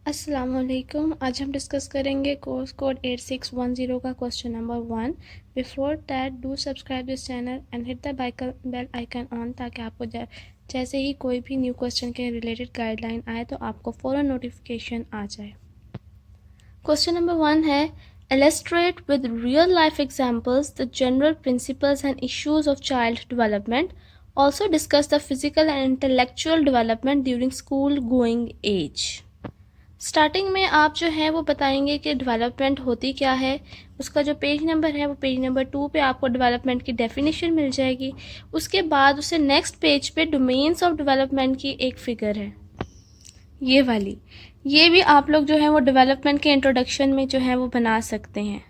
अस्सलाम वालेकुम। आज हम डिस्कस करेंगे कोर्स कोड 8610 का question number 1। Before that do subscribe this channel and hit the bell icon on, ताकि आपको जैसे ही कोई भी न्यू क्वेश्चन के रिलेटेड गाइडलाइन आए तो आपको फ़ौरन नोटिफिकेशन आ जाए। क्वेश्चन नंबर 1 है, illustrate with real life examples the general principles and issues of child development. Also discuss the physical and intellectual development during school going age. Starting में आप जो है वो बताएंगे कि डेवलपमेंट होती क्या है। उसका जो पेज नंबर है वो पेज नंबर 2 पे आपको डेवलपमेंट की डेफिनेशन मिल जाएगी। उसके बाद उसे नेक्स्ट पेज पे डोमेन्स ऑफ डेवलपमेंट की एक फिगर है, ये वाली। ये भी आप लोग जो है वो डेवलपमेंट के इंट्रोडक्शन में जो है वो बना सकते हैं।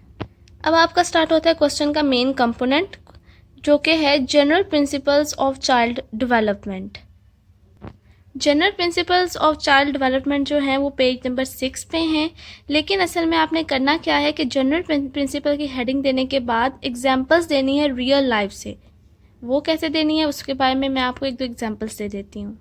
अब आपका स्टार्ट होता है क्वेश्चन का मेन कंपोनेंट, जो कि है general principles of child development. General principles of child development जो है वो पेज नंबर 6 पे हैं, लेकिन असल में आपने करना क्या है कि जनरल प्रिंसिपल की हेडिंग देने के बाद एग्जांपल्स देनी है रियल लाइफ से। वो कैसे देनी है उसके बारे में मैं आपको एक दो एग्जांपल्स दे देती हूँ।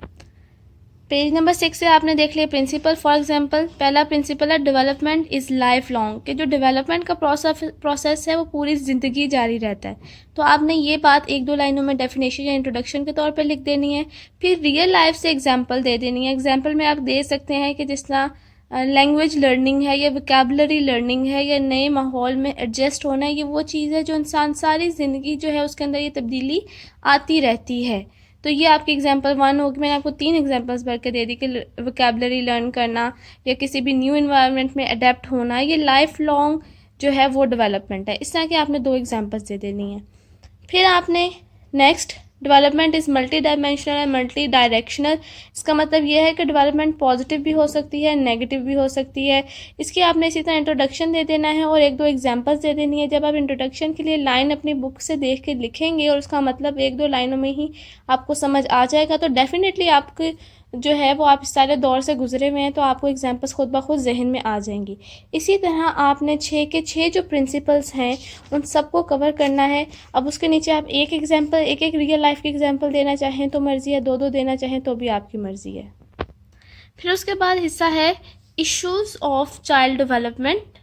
पेज नंबर 6 से आपने देख लिया प्रिंसिपल। फॉर एग्जांपल, पहला प्रिंसिपल है डेवलपमेंट इज़ लाइफ लॉन्ग, कि जो डेवलपमेंट का प्रोसेस है वो पूरी ज़िंदगी जारी रहता है। तो आपने ये बात एक दो लाइनों में डेफिनेशन या इंट्रोडक्शन के तौर पे लिख देनी है। फिर रियल लाइफ से एग्जांपल दे देनी है। एग्जांपल में आप दे सकते हैं कि जिस तरह लैंग्वेज लर्निंग है या वोकैबुलरी लर्निंग है या नए माहौल में एडजस्ट होना है, ये वो चीज़ है जो इंसान सारी ज़िंदगी जो है उसके अंदर ये तब्दीली आती रहती है। तो ये आपकी एग्जांपल 1 होगी। मैंने आपको 3 एग्जांपल्स भर के दे दी कि वोकैबुलरी लर्न करना या किसी भी न्यू इन्वायरमेंट में अडेप्ट होना, ये लाइफ लॉन्ग जो है वो डेवलपमेंट है। इस तरह के आपने 2 एग्जांपल्स दे देनी है। फिर आपने next, development is multi dimensional and multi directional. इसका मतलब ये है कि डेवलपमेंट पॉजिटिव भी हो सकती है, नेगेटिव भी हो सकती है। इसकी आपने इसी तरह इंट्रोडक्शन दे देना है और एक दो एग्जांपल्स दे देनी है। जब आप इंट्रोडक्शन के लिए लाइन अपनी बुक से देख के लिखेंगे और उसका मतलब एक दो लाइनों में ही आपको समझ आ जाएगा, तो डेफिनेटली आपके जो है वो आप इस सारे दौर से गुजरे हुए हैं, तो आपको एग्जांपल्स खुद ब खुद जहन में आ जाएंगी। इसी तरह आपने 6 के 6 जो प्रिंसिपल्स हैं उन सबको कवर करना है। अब उसके नीचे आप एक एग्जांपल, एक एक रियल लाइफ की एग्जांपल देना चाहें तो मर्ज़ी है, दो दो देना चाहें तो भी आपकी मर्ज़ी है। फिर उसके बाद हिस्सा है इश्यूज़ ऑफ चाइल्ड डेवलपमेंट।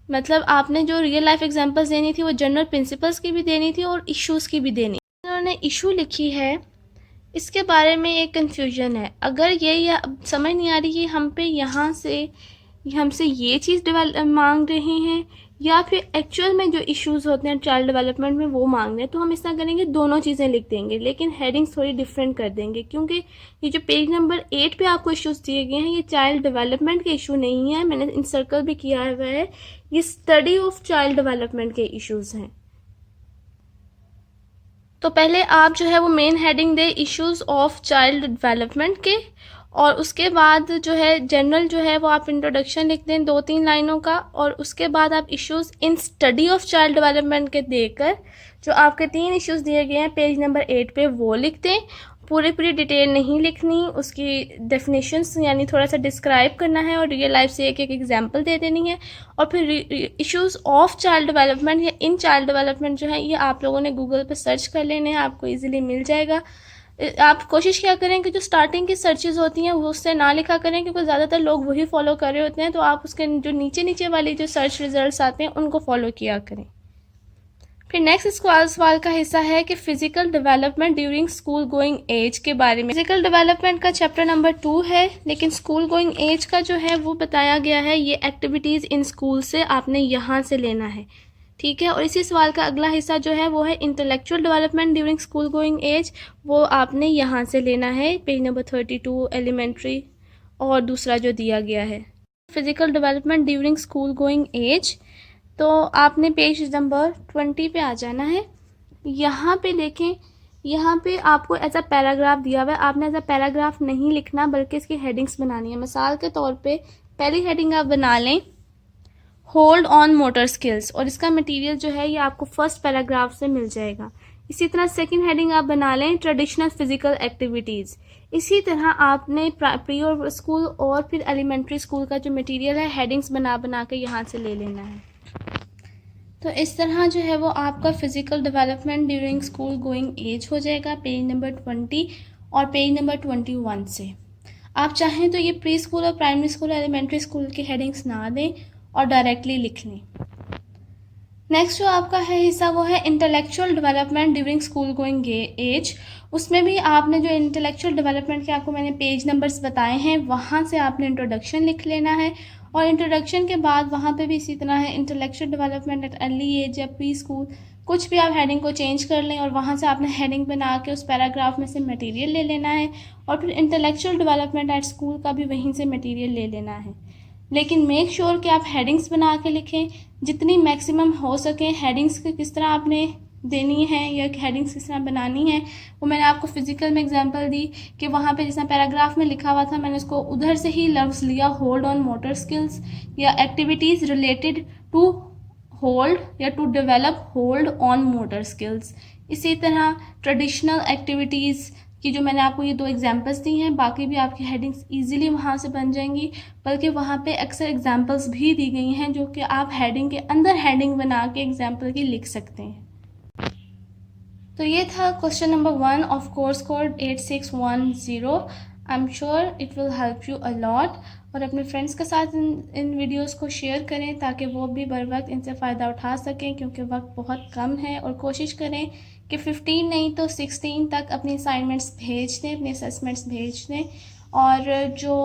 मतलब आपने जो रियल लाइफ एग्जांपल्स देनी थी वो जनरल प्रिंसिपल्स की भी देनी थी और इश्यूज़ की भी देनी। उन्होंने इशू लिखी है, इसके बारे में एक कन्फ्यूजन है। अगर ये समझ नहीं आ रही कि हम पे यहाँ से हमसे ये चीज़ मांग रहे हैं या फिर एक्चुअल में जो इश्यूज़ होते हैं चाइल्ड डेवलपमेंट में वो मांग रहे हैं, तो हम इस तरह करेंगे, दोनों चीज़ें लिख देंगे लेकिन हेडिंग्स थोड़ी डिफरेंट कर देंगे। क्योंकि ये जो पेज नंबर 8 पे आपको इश्यूज़ दिए गए हैं ये चाइल्ड डेवलपमेंट के इशू नहीं है, मैंने इन सर्कल भी किया हुआ है, ये स्टडी ऑफ चाइल्ड डेवलपमेंट के इश्यूज़ हैं। तो पहले आप जो है वो main heading they issues of child development के, और उसके बाद जो है जनरल जो है वो आप इंट्रोडक्शन लिख दें 2-3 लाइनों का, और उसके बाद आप issues in study of child development के देकर जो आपके 3 इश्यूज़ दिए गए हैं पेज नंबर 8 पे वो लिख दें। पूरी डिटेल नहीं लिखनी, उसकी डेफिनेशंस यानी थोड़ा सा डिस्क्राइब करना है और रियल लाइफ से एक एक एग्जांपल दे देनी है। और फिर इश्यूज़ ऑफ चाइल्ड डेवलपमेंट या इन चाइल्ड डेवलपमेंट जो है ये आप लोगों ने गूगल पे सर्च कर लेने हैं, आपको इजीली मिल जाएगा। आप कोशिश क्या करें कि जो स्टार्टिंग की सर्चेज होती हैं वो उससे ना लिखा करें, क्योंकि ज़्यादातर लोग वही फॉलो कर रहे होते हैं, तो आप उसके जो नीचे वाली जो सर्च रिजल्ट्स आते हैं उनको फॉलो किया करें। फिर नेक्स्ट सवाल का हिस्सा है कि physical development during school going age के बारे में। फिजिकल डेवलपमेंट का चैप्टर नंबर 2 है, लेकिन स्कूल गोइंग एज का जो है वो बताया गया है ये एक्टिविटीज़ इन स्कूल से आपने यहाँ से लेना है, ठीक है। और इसी सवाल का अगला हिस्सा जो है वो है intellectual development during school going age, वो आपने यहाँ से लेना है, पेज नंबर 32 एलिमेंट्री और दूसरा जो दिया गया है। Physical development during school going age, तो आपने पेज नंबर 20 पे आ जाना है। यहाँ पे देखें, यहाँ पे आपको ऐसा पैराग्राफ दिया हुआ है, आपने ऐसा पैराग्राफ नहीं लिखना बल्कि इसकी हेडिंग्स बनानी है। मिसाल के तौर पे पहली हेडिंग आप बना लें होल्ड ऑन मोटर स्किल्स, और इसका मटेरियल जो है ये आपको फर्स्ट पैराग्राफ से मिल जाएगा। इसी तरह सेकंड हेडिंग आप बना लें ट्रेडिशनल फिजिकल एक्टिविटीज़। इसी तरह आपने प्री और स्कूल और फिर एलिमेंट्री स्कूल का जो मटेरियल है हेडिंग्स बना के यहाँ से ले लेना है। तो इस तरह जो है वो आपका physical development during school going age हो जाएगा पेज नंबर 20 और पेज नंबर 21 से। आप चाहें तो ये प्री स्कूल और प्राइमरी स्कूल और एलिमेंट्री स्कूल की हेडिंग्स ना दें और डायरेक्टली लिख लें। नेक्स्ट जो आपका है हिस्सा वो है intellectual development during school going age. उसमें भी आपने जो इंटेलेक्चुअल डेवलपमेंट के आपको मैंने पेज नंबर्स बताए हैं वहाँ से आपने इंट्रोडक्शन लिख लेना है, और इंट्रोडक्शन के बाद वहाँ पे भी इसी तरह है intellectual development at early age या प्री स्कूल, कुछ भी आप हेडिंग को चेंज कर लें और वहाँ से आपने हेडिंग बना के उस पैराग्राफ में से मटेरियल ले लेना है, और फिर इंटेलेक्चुअल डेवलपमेंट एट स्कूल का भी वहीं से मटेरियल ले लेना है। लेकिन मेक श्योर कि आप हेडिंग्स बना के लिखें, जितनी मैक्सिमम हो सके। हेडिंग्स की किस तरह आपने देनी है या हेडिंग्स किस तरह बनानी है वो मैंने आपको फिजिकल में एग्जांपल दी कि वहाँ पे जैसा पैराग्राफ में लिखा हुआ था मैंने उसको उधर से ही लफ्ज़ लिया, होल्ड ऑन मोटर स्किल्स या एक्टिविटीज़ रिलेटेड टू होल्ड या to develop hold on motor skills. इसी तरह ट्रेडिशनल एक्टिविटीज़ कि जो मैंने आपको ये 2 एग्जांपल्स दी हैं, बाकी भी आपकी हेडिंग्स इजीली वहाँ से बन जाएंगी, बल्कि वहाँ पे अक्सर एग्जांपल्स भी दी गई हैं जो कि आप हेडिंग के अंदर हेडिंग बना के एग्जांपल की लिख सकते हैं। तो ये था question number 1 of course code 8610। I am sure it will help you a lot, और अपने फ्रेंड्स के साथ इन वीडियोस को शेयर करें ताकि वो भी बर वक्त इनसे फ़ायदा उठा सकें, क्योंकि वक्त बहुत कम है। और कोशिश करें कि 15 नहीं तो 16 तक अपनी असाइनमेंट्स भेज दें, अपने असेसमेंट्स भेज दें। और जो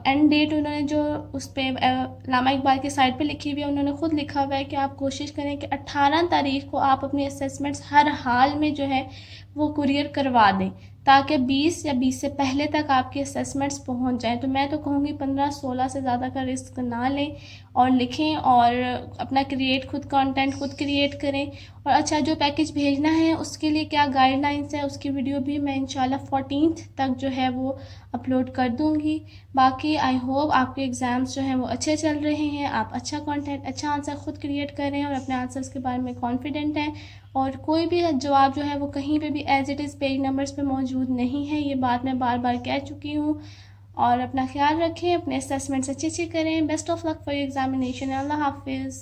एंड डेट उन्होंने जो उस पर लामा इकबाल की साइट पे लिखी हुई है, उन्होंने खुद लिखा हुआ है कि आप कोशिश करें कि 18 तारीख को आप अपने असेसमेंट्स हर हाल में जो है वो कुरियर करवा दें, ताकि 20 या 20 से पहले तक आपके असेसमेंट्स पहुंच जाएं। तो मैं तो कहूँगी 15-16 से ज़्यादा का रिस्क ना लें और लिखें, और अपना खुद कंटेंट खुद क्रिएट करें। और अच्छा, जो पैकेज भेजना है उसके लिए क्या गाइडलाइंस है उसकी वीडियो भी मैं इंशाल्लाह 14th तक जो है वो अपलोड कर दूँगी। बाकी आई होप आपके एग्ज़ाम्स जो हैं वो अच्छे चल रहे हैं, आप अच्छा कंटेंट अच्छा आंसर खुद क्रिएट कर रहे हैं और अपने आंसर्स के बारे में कॉन्फिडेंट हैं, और कोई भी जवाब जो है वो कहीं पे भी as it is page numbers पे मौजूद नहीं है। ये बात मैं बार बार कह चुकी हूँ। और अपना ख्याल रखें, अपने असेसमेंट्स अच्छे करें। Best of luck for your examination. अल्लाह हाफिज़।